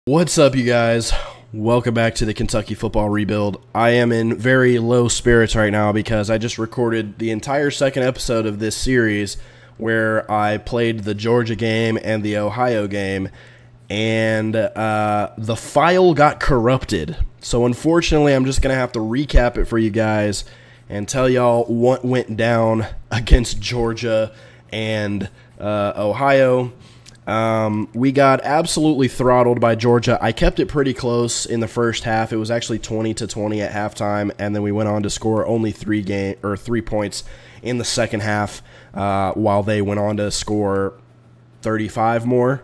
What's up, you guys? Welcome back to the Kentucky Football Rebuild. I am in very low spirits right now because I just recorded the entire second episode of this series where I played the Georgia game and the Ohio game, and the file got corrupted. So unfortunately, I'm just going to have to recap it for you guys and tell y'all what went down against Georgia and Ohio. We got absolutely throttled by Georgia. I kept it pretty close in the first half. It was actually 20-20 at halftime, and then we went on to score only 3 points in the second half, while they went on to score 35 more.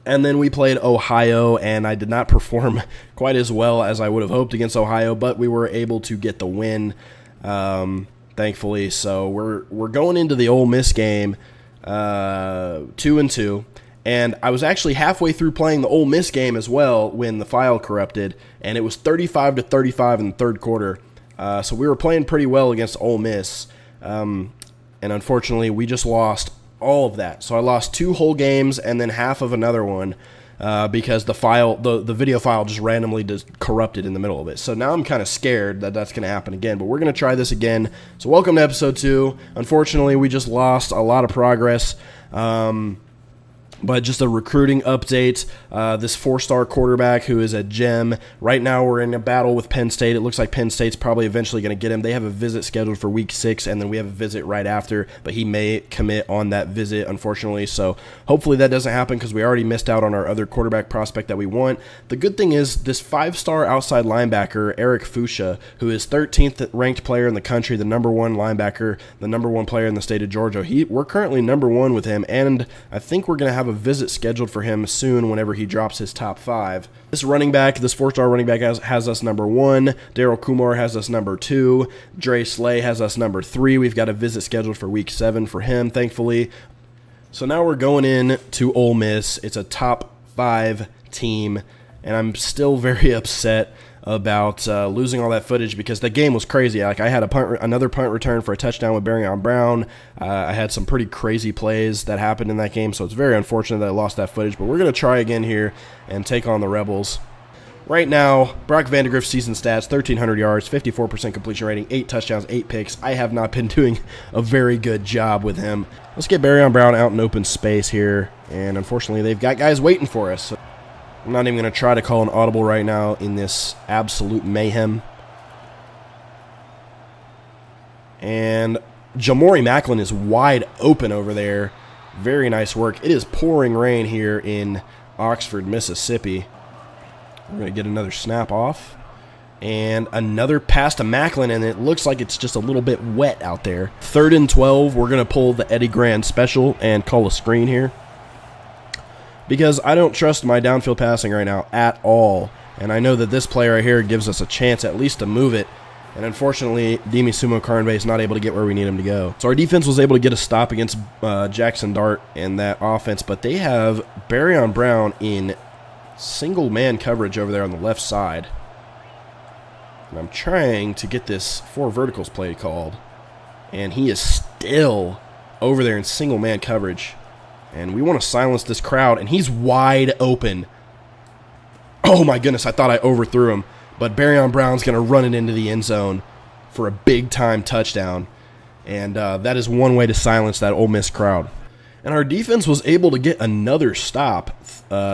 And then we played Ohio, and I did not perform quite as well as I would have hoped against Ohio, but we were able to get the win, thankfully. So we're going into the Ole Miss game 2-2, and I was actually halfway through playing the Ole Miss game as well when the file corrupted, and it was 35-35 in the third quarter. So we were playing pretty well against Ole Miss, and unfortunately we just lost all of that. So I lost 2 whole games and then half of another one because the video file just randomly corrupted in the middle of it. So now I'm kind of scared that that's going to happen again, but we're going to try this again. So welcome to episode 2. Unfortunately, we just lost a lot of progress. But just a recruiting update, this 4-star quarterback who is a gem. Right now we're in a battle with Penn State. It looks like Penn State's probably eventually going to get him. They have a visit scheduled for week 6, and then we have a visit right after, but he may commit on that visit, unfortunately. So hopefully that doesn't happen because we already missed out on our other quarterback prospect that we want. The good thing is this 5-star outside linebacker, Eric Fuchsia, who is 13th ranked player in the country, the #1 linebacker, the #1 player in the state of Georgia. We're currently #1 with him, and I think we're going to have a visit scheduled for him soon whenever he drops his top 5. This 4-star running back has us #1. Daryl Kumar has us #2. Dre Slay has us #3. We've got a visit scheduled for week 7 for him, thankfully. So now we're going in to Ole Miss. It's a top 5 team, and I'm still very upset about losing all that footage because the game was crazy. Like, I had another punt return for a touchdown with Barry on Brown. I had some pretty crazy plays that happened in that game, so it's very unfortunate that I lost that footage. But we're going to try again here and take on the Rebels. Right now, Brock Vandagriff's season stats: 1,300 yards, 54% completion rating, 8 touchdowns, 8 picks. I have not been doing a very good job with him. Let's get Barry on Brown out in open space here, and unfortunately they've got guys waiting for us. So I'm not even going to try to call an audible right now in this absolute mayhem. And Jamori Macklin is wide open over there. Very nice work. It is pouring rain here in Oxford, Mississippi. We're going to get another snap off. And another pass to Macklin, and it looks like it's just a little bit wet out there. 3rd and 12. We're going to pull the Eddie Grand special and call a screen here, because I don't trust my downfield passing right now at all. And I know that this player right here gives us a chance at least to move it. And unfortunately, Demi Sumo Karnbay is not able to get where we need him to go. So our defense was able to get a stop against Jackson Dart in that offense, but they have Barry on Brown in single-man coverage over there on the left side. And I'm trying to get this 4 verticals play called, and he is still over there in single-man coverage. And we want to silence this crowd, and he's wide open. Oh my goodness, I thought I overthrew him. But Barry on Brown's going to run it into the end zone for a big-time touchdown. And that is one way to silence that Ole Miss crowd. And our defense was able to get another stop,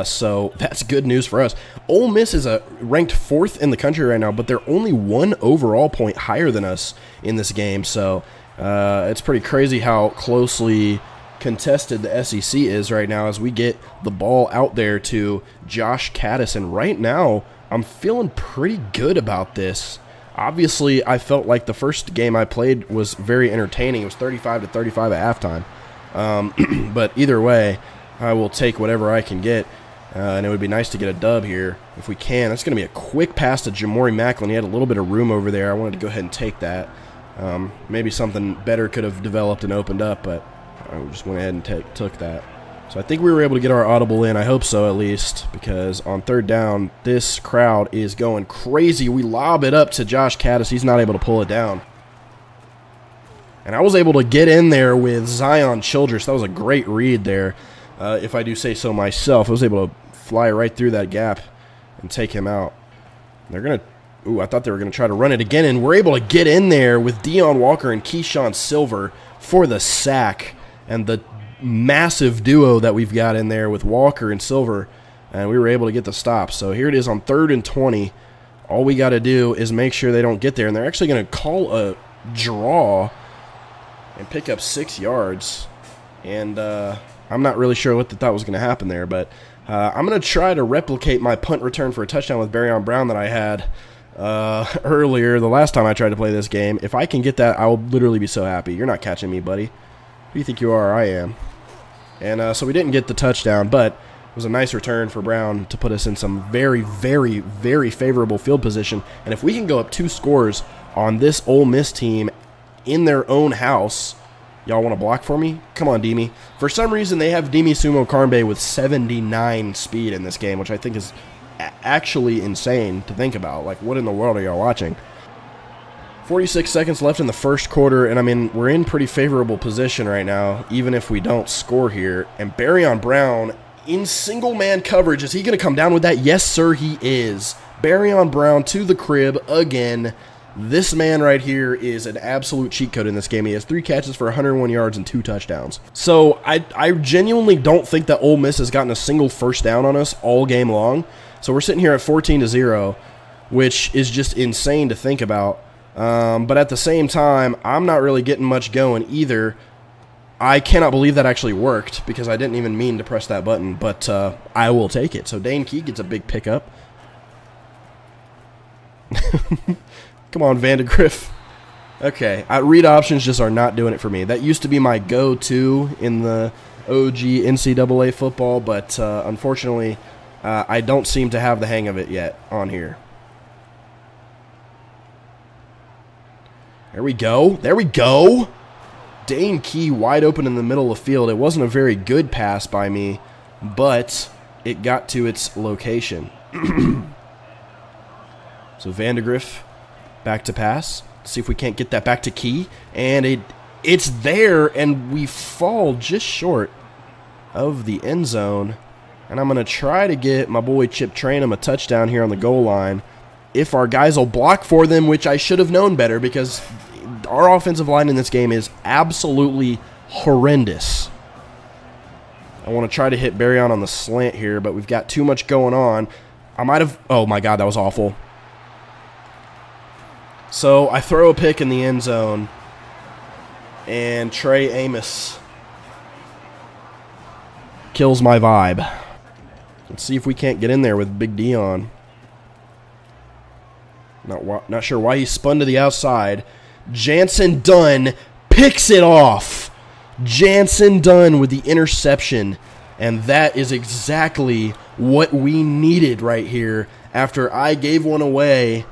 so that's good news for us. Ole Miss is ranked 4th in the country right now, but they're only 1 overall point higher than us in this game. So it's pretty crazy how closely contested the SEC is right now as we get the ball out there to Josh Caddis. And right now, I'm feeling pretty good about this. Obviously, I felt like the first game I played was very entertaining. It was 35-35 at halftime. But either way, I will take whatever I can get. And it would be nice to get a dub here if we can. That's going to be a quick pass to Jamori Macklin. He had a little bit of room over there. I wanted to go ahead and take that. Maybe something better could have developed and opened up, but I just went ahead and took that. So I think we were able to get our audible in. I hope so, at least, because on 3rd down, this crowd is going crazy. We lob it up to Josh Caddis. He's not able to pull it down. And I was able to get in there with Zion Childress. That was a great read there, if I do say so myself. I was able to fly right through that gap and take him out. They're going to... Ooh, I thought they were going to try to run it again, and we're able to get in there with Deon Walker and Keyshawn Silver for the sack. And the massive duo that we've got in there with Walker and Silver, and we were able to get the stop. So here it is on 3rd and 20. All we got to do is make sure they don't get there, and they're actually going to call a draw and pick up 6 yards. And I'm not really sure what they thought was going to happen there, but I'm going to try to replicate my punt return for a touchdown with Barryon Brown that I had earlier, the last time I tried to play this game. If I can get that, I will literally be so happy. You're not catching me, buddy. Who do you think you are? I am. And so we didn't get the touchdown, but it was a nice return for Brown to put us in some very, very, very favorable field position. And if we can go up 2 scores on this Ole Miss team in their own house, y'all want to block for me? Come on, Demi. For some reason, they have Demi Sumo Karnbe with 79 speed in this game, which I think is actually insane to think about. Like, what in the world are y'all watching? 46 seconds left in the first quarter, and I mean, we're in pretty favorable position right now, even if we don't score here. And Barryon Brown in single-man coverage. Is he going to come down with that? Yes, sir, he is. Barryon Brown to the crib again. This man right here is an absolute cheat code in this game. He has 3 catches for 101 yards and 2 touchdowns. So I genuinely don't think that Ole Miss has gotten a single first down on us all game long. So we're sitting here at 14-0, which is just insane to think about. But at the same time, I'm not really getting much going either. I cannot believe that actually worked because I didn't even mean to press that button, but I will take it. So Dane Key gets a big pickup. Come on, Vandegrift. Okay, read options just are not doing it for me. That used to be my go-to in the OG NCAA football, but unfortunately, I don't seem to have the hang of it yet on here. There we go. There we go. Dane Key wide open in the middle of the field. It wasn't a very good pass by me, but it got to its location. So Vandegrift back to pass. See if we can't get that back to Key. And it's there, and we fall just short of the end zone. And I'm going to try to get my boy Chip Trainum a touchdown here on the goal line. If our guys will block for them, which I should have known better because our offensive line in this game is absolutely horrendous. I want to try to hit Barryon on the slant here, but we've got too much going on. I might have... Oh, my God, that was awful. So I throw a pick in the end zone, and Trey Amos kills my vibe. Let's see if we can't get in there with Big Deon. Not sure why he spun to the outside. Jansen Dunn picks it off. Jansen Dunn with the interception. And that is exactly what we needed right here after I gave one away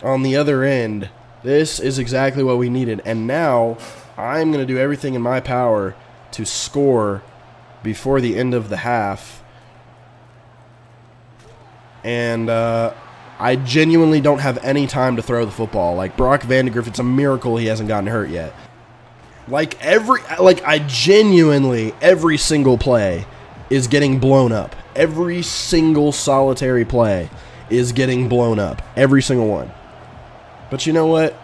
on the other end. This is exactly what we needed. And now I'm going to do everything in my power to score before the end of the half. And I genuinely don't have any time to throw the football. Like Brock Vandegrift, it's a miracle he hasn't gotten hurt yet. I genuinely, every single play is getting blown up. Every single solitary play is getting blown up. Every single one. But you know what?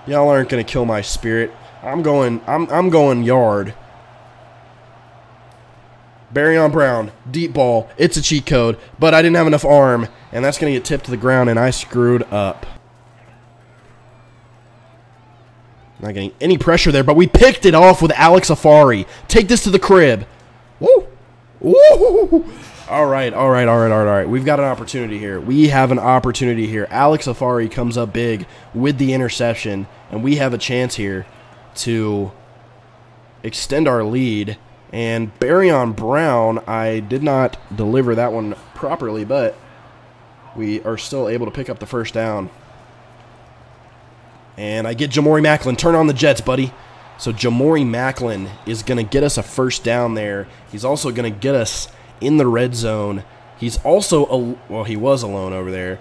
Y'all aren't going to kill my spirit. I'm going yard. Barryon Brown, deep ball. It's a cheat code, but I didn't have enough arm, and that's going to get tipped to the ground, and I screwed up. Not getting any pressure there, but we picked it off with Alex Afari. Take this to the crib. Woo! Woo! All right. We've got an opportunity here. We have an opportunity here. Alex Afari comes up big with the interception, and we have a chance here to extend our lead. And Barryon Brown, I did not deliver that one properly, but we are still able to pick up the first down. And I get Jamori Macklin. Turn on the Jets, buddy. So Jamori Macklin is going to get us a first down there. He's also going to get us in the red zone. He's also, well, he was alone over there.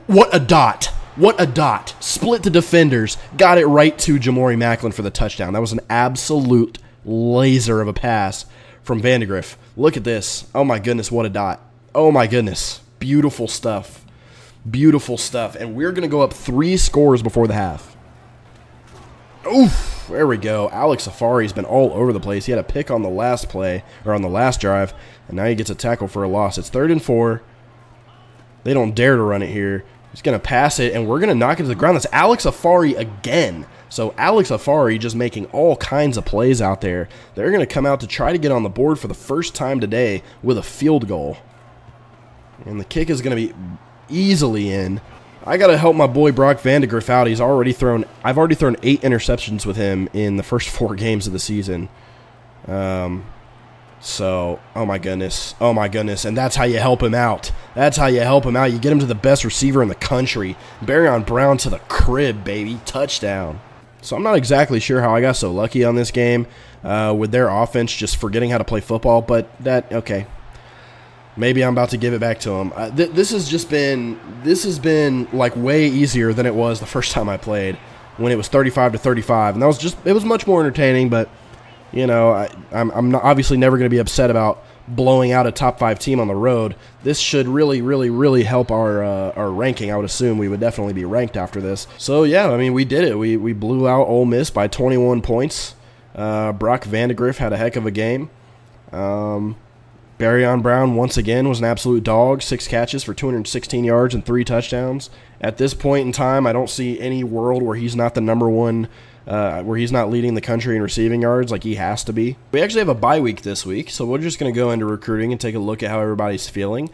What a dot. What a dot. Split the defenders. Got it right to Jamori Macklin for the touchdown. That was an absolute laser of a pass from Vandegrift. Look at this. Oh my goodness, what a dot. Oh my goodness. Beautiful stuff. Beautiful stuff. And we're going to go up 3 scores before the half. Oof. There we go. Alex Safari's been all over the place. He had a pick on the last play, or on the last drive, and now he gets a tackle for a loss. It's 3rd and 4. They don't dare to run it here. He's going to pass it, and we're going to knock it to the ground. That's Alex Safari again. So Alex Safari just making all kinds of plays out there. They're going to come out to try to get on the board for the first time today with a field goal. And the kick is going to be easily in. I got to help my boy Brock Vandagriff out. I've already thrown 8 interceptions with him in the first 4 games of the season. So, oh my goodness. Oh my goodness. And that's how you help him out. That's how you help him out. You get him to the best receiver in the country. Barion Brown to the crib, baby. Touchdown. So I'm not exactly sure how I got so lucky on this game with their offense just forgetting how to play football, but okay. Maybe I'm about to give it back to him. This has been like way easier than it was the first time I played when it was 35-35, and it was much more entertaining. But you know, I'm not, obviously never going to be upset about blowing out a top 5 team on the road. This should really help our ranking. I would assume we would definitely be ranked after this. So yeah, I mean, we did it. We blew out Ole Miss by 21 points. Brock Vandagriff had a heck of a game. Barion Brown, once again, was an absolute dog. 6 catches for 216 yards and 3 touchdowns. At this point in time, I don't see any world where he's not the #1, where he's not leading the country in receiving yards like he has to be. We actually have a bye week this week, so we're just going to go into recruiting and take a look at how everybody's feeling.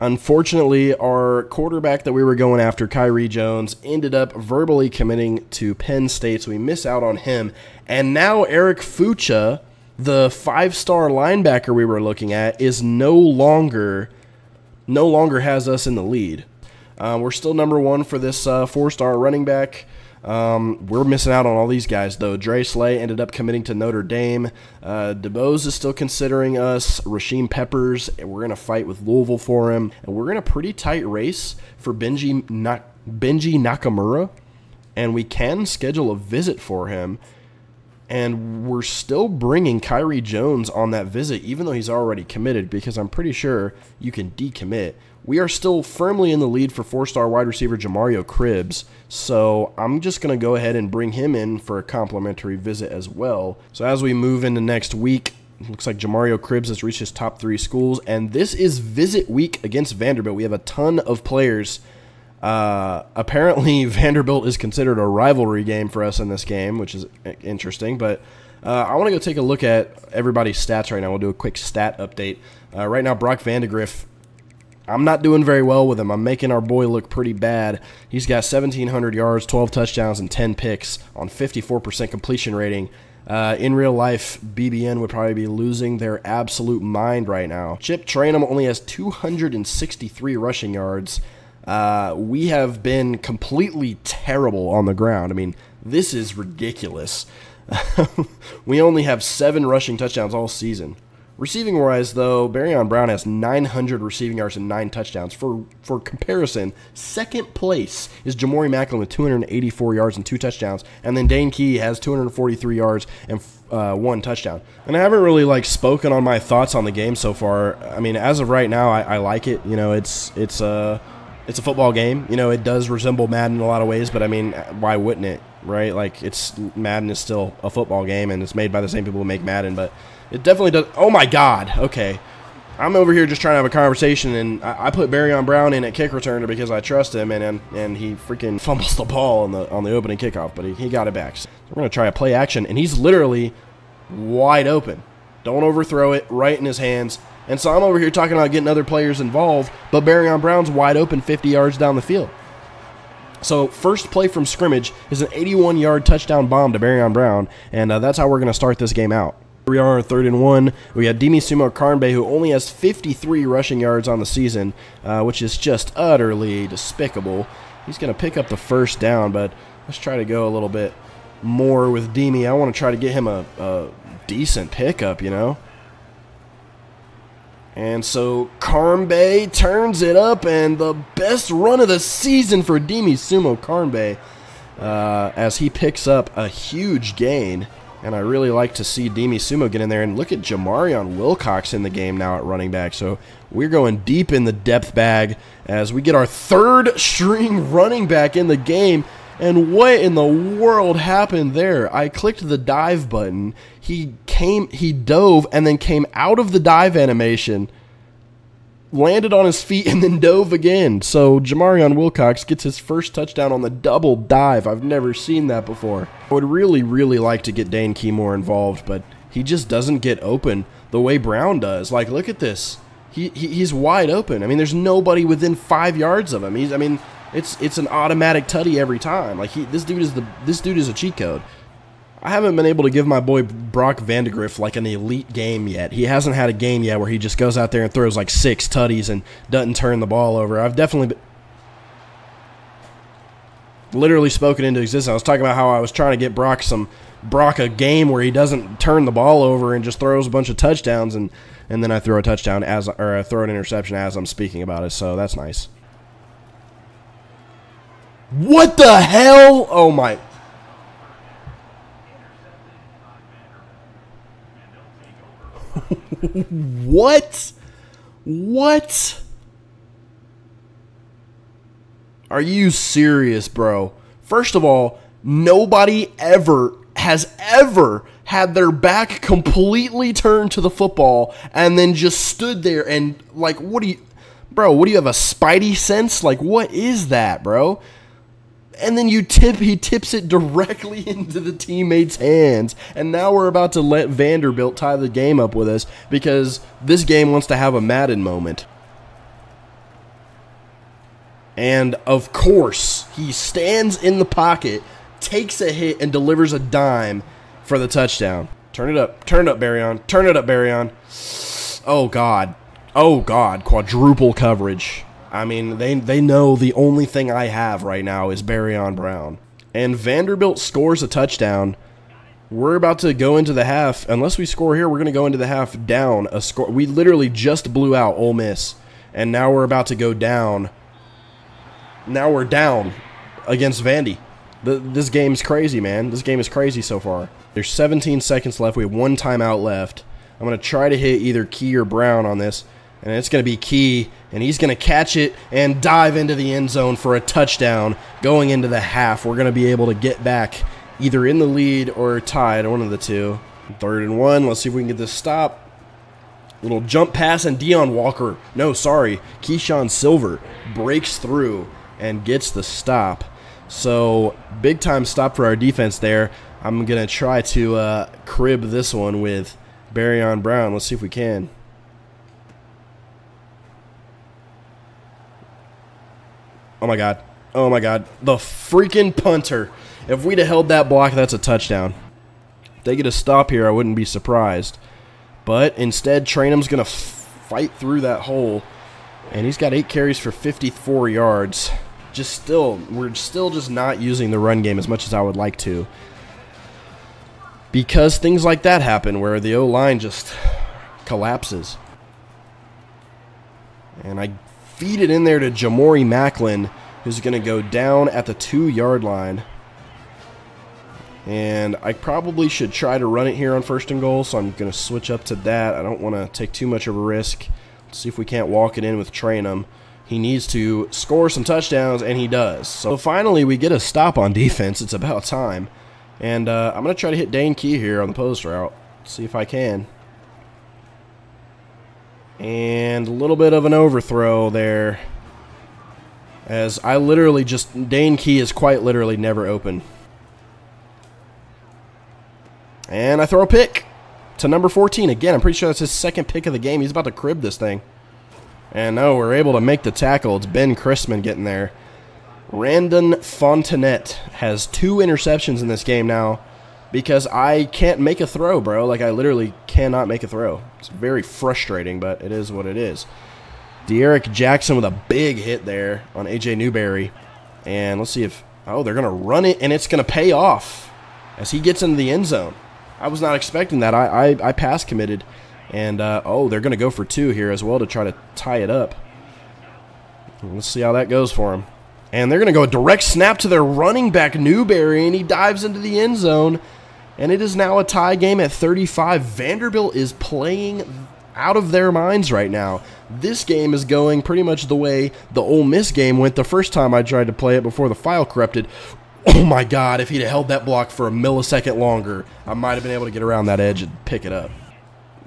Unfortunately, our quarterback that we were going after, Kyrie Jones, ended up verbally committing to Penn State, so we miss out on him. And now Eric Fucha, the 5-star linebacker we were looking at, is no longer has us in the lead. We're still #1 for this 4-star running back. We're missing out on all these guys, though. Dre Slay ended up committing to Notre Dame. DeBose is still considering us. Rasheem Peppers, we're in a fight with Louisville for him. And we're in a pretty tight race for Benji Nakamura. And we can schedule a visit for him. And we're still bringing Kyrie Jones on that visit, even though he's already committed, because I'm pretty sure you can decommit. We are still firmly in the lead for 4-star wide receiver Jamario Cribbs, so I'm just going to go ahead and bring him in for a complimentary visit as well. So as we move into next week, it looks like Jamario Cribbs has reached his top 3 schools, and this is visit week against Vanderbilt. We have a ton of players. Apparently Vanderbilt is considered a rivalry game for us in this game, which is interesting, but I want to go take a look at everybody's stats right now. We'll do a quick stat update. Right now, Brock Vandagriff, I'm not doing very well with him. I'm making our boy look pretty bad. He's got 1,700 yards, 12 touchdowns, and 10 picks on 54% completion rating. In real life, BBN would probably be losing their absolute mind right now. Chip Trayanum only has 263 rushing yards. We have been completely terrible on the ground. I mean, this is ridiculous. We only have 7 rushing touchdowns all season. Receiving-wise, though, Barion Brown has 900 receiving yards and 9 touchdowns. For comparison, second place is Jamori Macklin with 284 yards and 2 touchdowns, and then Dane Key has 243 yards and 1 touchdown. And I haven't really spoken on my thoughts on the game so far. I mean, as of right now, I like it. You know, it's a football game. You know, it does resemble Madden in a lot of ways, but I mean, why wouldn't it, right? Like, Madden is still a football game, and it's made by the same people who make Madden, but it definitely does. Oh my God. Okay. I'm over here just trying to have a conversation, and I put Barion Brown in at kick returner because I trust him, and he freaking fumbles the ball on the opening kickoff, but he got it back. So we're going to try a play action, and he's literally wide open. Don't overthrow it, right in his hands. And so I'm over here talking about getting other players involved, but Barion Brown's wide open 50 yards down the field. So first play from scrimmage is an 81-yard touchdown bomb to Barion Brown, and that's how we're going to start this game out. We are on 3rd and 1. We got Dimi Sumo Karnbe, who only has 53 rushing yards on the season, which is just utterly despicable. He's going to pick up the first down, but let's try to go a little bit more with Dimi. I want to try to get him a decent pickup, you know. And so Karnbe turns it up, and the best run of the season for Dimi Sumo Karnbe as he picks up a huge gain. And I really like to see Demi Sumo get in there. And look at Jamarion Wilcox in the game now at running back. So we're going deep in the depth bag as we get our third string running back in the game. And what in the world happened there? I clicked the dive button. He dove and then came out of the dive animation, landed on his feet, and then dove again. So Jamarion Wilcox gets his first touchdown on the double dive. I've never seen that before. I would really, really like to get Dane Key more involved, but he just doesn't get open the way Brown does. Like, look at this. He's wide open. I mean, there's nobody within 5 yards of him. It's an automatic tutty every time. Like, this dude is a cheat code. I haven't been able to give my boy Brock Vandegrift like an elite game yet. He hasn't had a game yet where he just goes out there and throws like 6 tutties and doesn't turn the ball over. I've definitely literally spoken into existence. I was talking about how I was trying to get Brock a game where he doesn't turn the ball over and just throws a bunch of touchdowns, and then I throw a touchdown or I throw an interception as I'm speaking about it. So that's nice. What the hell? Oh my. What? What? Are you serious, bro? First of all, nobody has ever had their back completely turned to the football and then just stood there and, like, what do you have, a spidey sense? Like, what is that, bro? And then he tips it directly into the teammate's hands. And now we're about to let Vanderbilt tie the game up with us because this game wants to have a Madden moment. And, of course, he stands in the pocket, takes a hit, and delivers a dime for the touchdown. Turn it up, Barryon. Turn it up, Barryon. Oh, God. Oh, God. Quadruple coverage. I mean, they know the only thing I have right now is Barryon Brown. And Vanderbilt scores a touchdown. We're about to go into the half. Unless we score here, we're going to go into the half down a score. We literally just blew out Ole Miss. And now we're about to go down. Now we're down against Vandy. This game's crazy, man. This game is crazy so far. There's 17 seconds left. We have 1 timeout left. I'm going to try to hit either Key or Brown on this. And it's going to be Key, and he's going to catch it and dive into the end zone for a touchdown going into the half. We're going to be able to get back either in the lead or tied, one of the two. 3rd and 1. Let's see if we can get this stop. Little jump pass, and Keyshawn Silver breaks through and gets the stop. So, big-time stop for our defense there. I'm going to try to crib this one with Barryon Brown. Let's see if we can. Oh, my God. Oh, my God. The freaking punter. If we'd have held that block, that's a touchdown. If they get a stop here, I wouldn't be surprised. But instead, Trainum's going to fight through that hole. And he's got 8 carries for 54 yards. We're still just not using the run game as much as I would like to. Because things like that happen where the O-line just collapses. And I feed it in there to Jamori Macklin, who's going to go down at the 2-yard line. And I probably should try to run it here on 1st and goal, so I'm going to switch up to that. I don't want to take too much of a risk. Let's see if we can't walk it in with Trainum. He needs to score some touchdowns, and he does. So finally, we get a stop on defense. It's about time. And I'm going to try to hit Dane Key here on the post route. See if I can. And a little bit of an overthrow there. As I literally Dane Key is quite literally never open. And I throw a pick to number 14. Again, I'm pretty sure that's his 2nd pick of the game. He's about to crib this thing. And no, we're able to make the tackle. It's Ben Chrisman getting there. Randon Fontenette has 2 interceptions in this game now because I can't make a throw, bro. Like, I literally cannot make a throw. It's very frustrating, but it is what it is. De'Eric Jackson with a big hit there on A.J. Newberry. And let's see if... Oh, they're going to run it, and it's going to pay off as he gets into the end zone. I was not expecting that. I pass committed. And, oh, they're going to go for 2 here as well to try to tie it up. Let's see how that goes for him. And they're going to go a direct snap to their running back, Newberry, and he dives into the end zone. And it is now a tie game at 35. Vanderbilt is playing out of their minds right now. This game is going pretty much the way the Ole Miss game went the first time I tried to play it before the file corrupted. Oh my God, if he'd held that block for a millisecond longer, I might have been able to get around that edge and pick it up.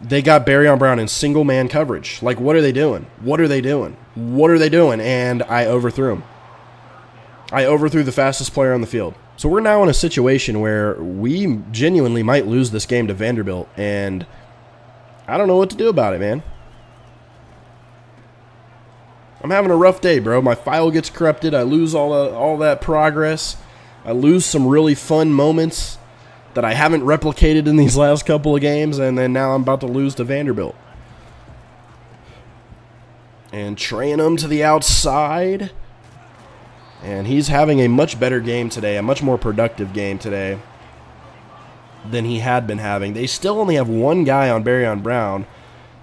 They got Barrion Brown in single man coverage. Like, what are they doing? What are they doing? What are they doing? And I overthrew him. I overthrew the fastest player on the field. So we're now in a situation where we genuinely might lose this game to Vanderbilt, and I don't know what to do about it, man. I'm having a rough day, bro. My file gets corrupted. I lose all that progress. I lose some really fun moments that I haven't replicated in these last couple of games, and then now I'm about to lose to Vanderbilt. And train him to the outside. And he's having a much better game today, a much more productive game today than he had been having. They still only have one guy on Barrion Brown.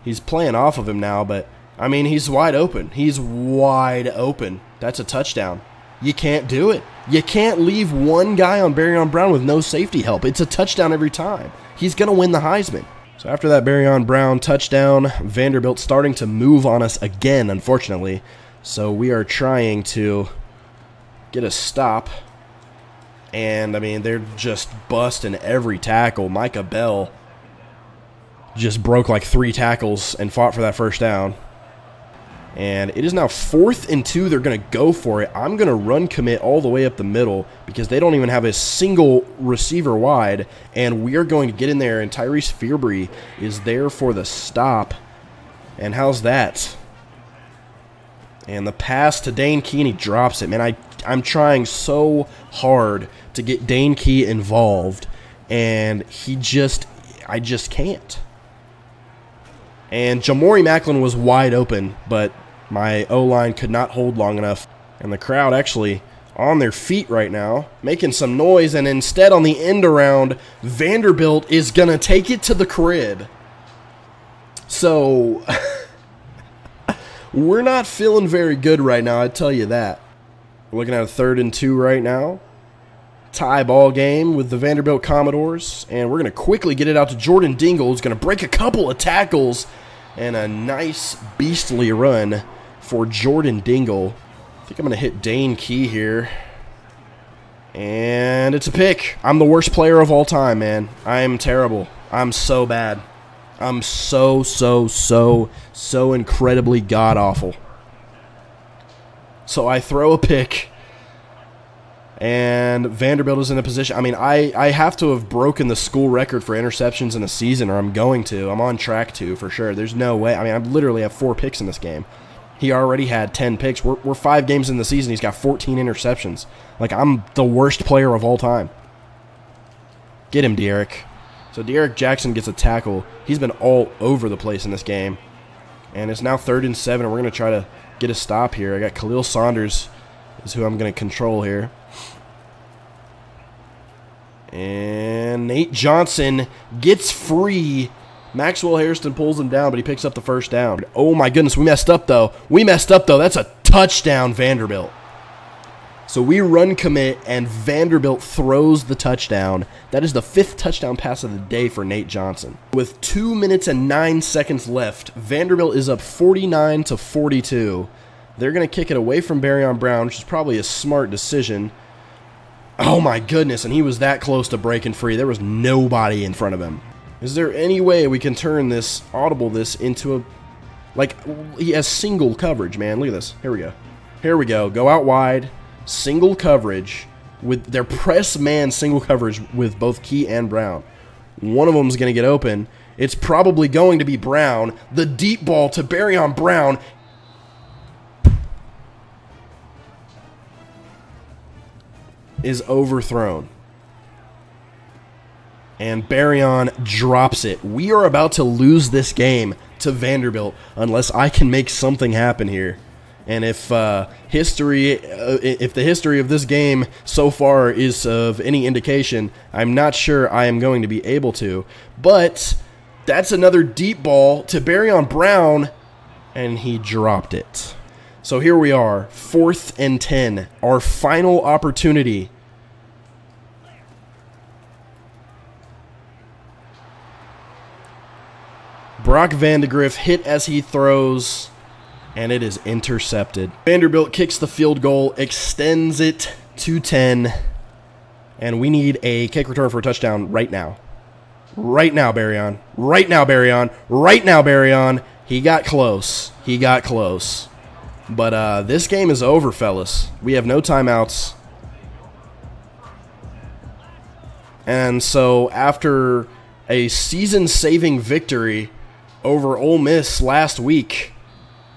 He's playing off of him now, but, I mean, he's wide open. He's wide open. That's a touchdown. You can't do it. You can't leave one guy on Barrion Brown with no safety help. It's a touchdown every time. He's going to win the Heisman. So after that Barrion Brown touchdown, Vanderbilt starting to move on us again, unfortunately. So we are trying to get a stop, and I mean, they're just busting every tackle. Micah Bell just broke like 3 tackles and fought for that first down. And it is now 4th and 2. They're going to go for it. I'm going to run commit all the way up the middle because they don't even have a single receiver wide, and we are going to get in there, and Tyrese Fearbury is there for the stop. And how's that? And the pass to Dane Key, and he drops it. Man, I'm trying so hard to get Dane Key involved, and I just can't. And Jamori Macklin was wide open, but my O-line could not hold long enough. And the crowd actually on their feet right now, making some noise, and instead on the end around, Vanderbilt is going to take it to the crib. So we're not feeling very good right now, I tell you that. We're looking at a 3rd and 2 right now. Tie ball game with the Vanderbilt Commodores. And we're going to quickly get it out to Jordan Dingle, who's going to break a couple of tackles. And a nice beastly run for Jordan Dingle. I think I'm going to hit Dane Key here. And it's a pick. I'm the worst player of all time, man. I am terrible. I'm so bad. I'm so incredibly god-awful. So I throw a pick, and Vanderbilt is in a position. I mean, I have to have broken the school record for interceptions in a season, or I'm going to. I'm on track to, for sure. There's no way. I mean, I literally have 4 picks in this game. He already had 10 picks. We're 5 games in the season. He's got 14 interceptions. Like, I'm the worst player of all time. Get him, De'Eric. So De'Eric Jackson gets a tackle. He's been all over the place in this game. And it's now 3rd and 7, and we're going to try to get a stop here. I got Khalil Saunders is who I'm going to control here. And Nate Johnson gets free. Maxwell Hairston pulls him down, but he picks up the first down. Oh, my goodness. We messed up, though. That's a touchdown, Vanderbilt. So we run commit, and Vanderbilt throws the touchdown. That is the 5th touchdown pass of the day for Nate Johnson. With 2 minutes and 9 seconds left, Vanderbilt is up 49-42. They're going to kick it away from Barrion Brown, which is probably a smart decision. Oh, my goodness, and he was that close to breaking free. There was nobody in front of him. Is there any way we can turn this, audible this, into a... Like, he has single coverage, man. Look at this. Here we go. Here we go. Go out wide. Single coverage with their press man single coverage with both Key and Brown. One of them is going to get open. It's probably going to be Brown. The deep ball to Barrion Brown. Is overthrown. And Barrion drops it. We are about to lose this game to Vanderbilt unless I can make something happen here. And if the history of this game so far is of any indication, I'm not sure I am going to be able to. But that's another deep ball to Barrion Brown, and he dropped it. So here we are, 4th and 10, our final opportunity Brock Vandegrift hit as he throws, and it is intercepted. Vanderbilt kicks the field goal, extends it to 10, and we need a kick return for a touchdown right now. Right now, Barryon. Right now, Barryon. Right now, Barryon. He got close. He got close. But this game is over, fellas. We have no timeouts. And so after a season-saving victory over Ole Miss last week,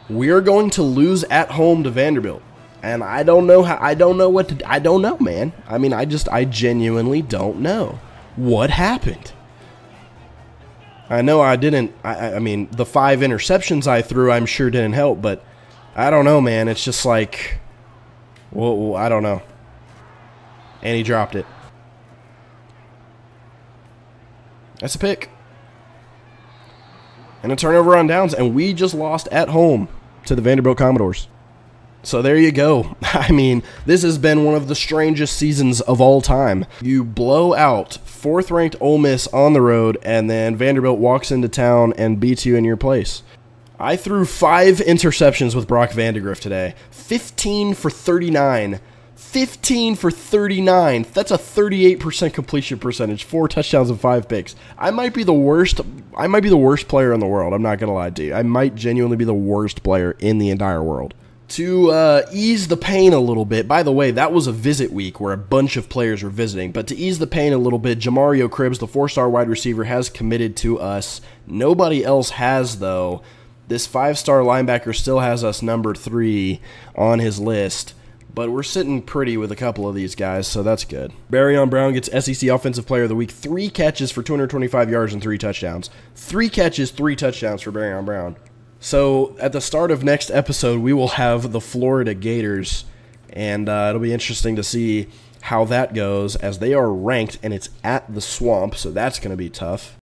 we are going to lose at home to Vanderbilt. And I don't know how. I don't know, man. I mean, I genuinely don't know what happened. I know I didn't. I mean, the 5 interceptions I threw, I'm sure didn't help. But I don't know, man. It's just like, well, I don't know. And he dropped it. That's a pick. And a turnover on downs, and we just lost at home to the Vanderbilt Commodores. So there you go. I mean, this has been one of the strangest seasons of all time. You blow out 4th-ranked Ole Miss on the road, and then Vanderbilt walks into town and beats you in your place. I threw 5 interceptions with Brock Vandegrift today. 15 for 39. 15 for 39. That's a 38% completion percentage. 4 touchdowns and 5 picks. I might be the worst player in the world. I'm not going to lie to you. I might genuinely be the worst player in the entire world. To ease the pain a little bit, by the way, that was a visit week where a bunch of players were visiting, but to ease the pain a little bit, Jamario Cribbs, the 4-star wide receiver, has committed to us. Nobody else has, though. This 5-star linebacker still has us number 3 on his list, but we're sitting pretty with a couple of these guys, so that's good. Barryon Brown gets SEC Offensive Player of the Week. 3 catches for 225 yards and 3 touchdowns. 3 catches, 3 touchdowns for Barryon Brown. So at the start of next episode, we will have the Florida Gators, and it'll be interesting to see how that goes as they are ranked, and it's at the Swamp, so that's going to be tough.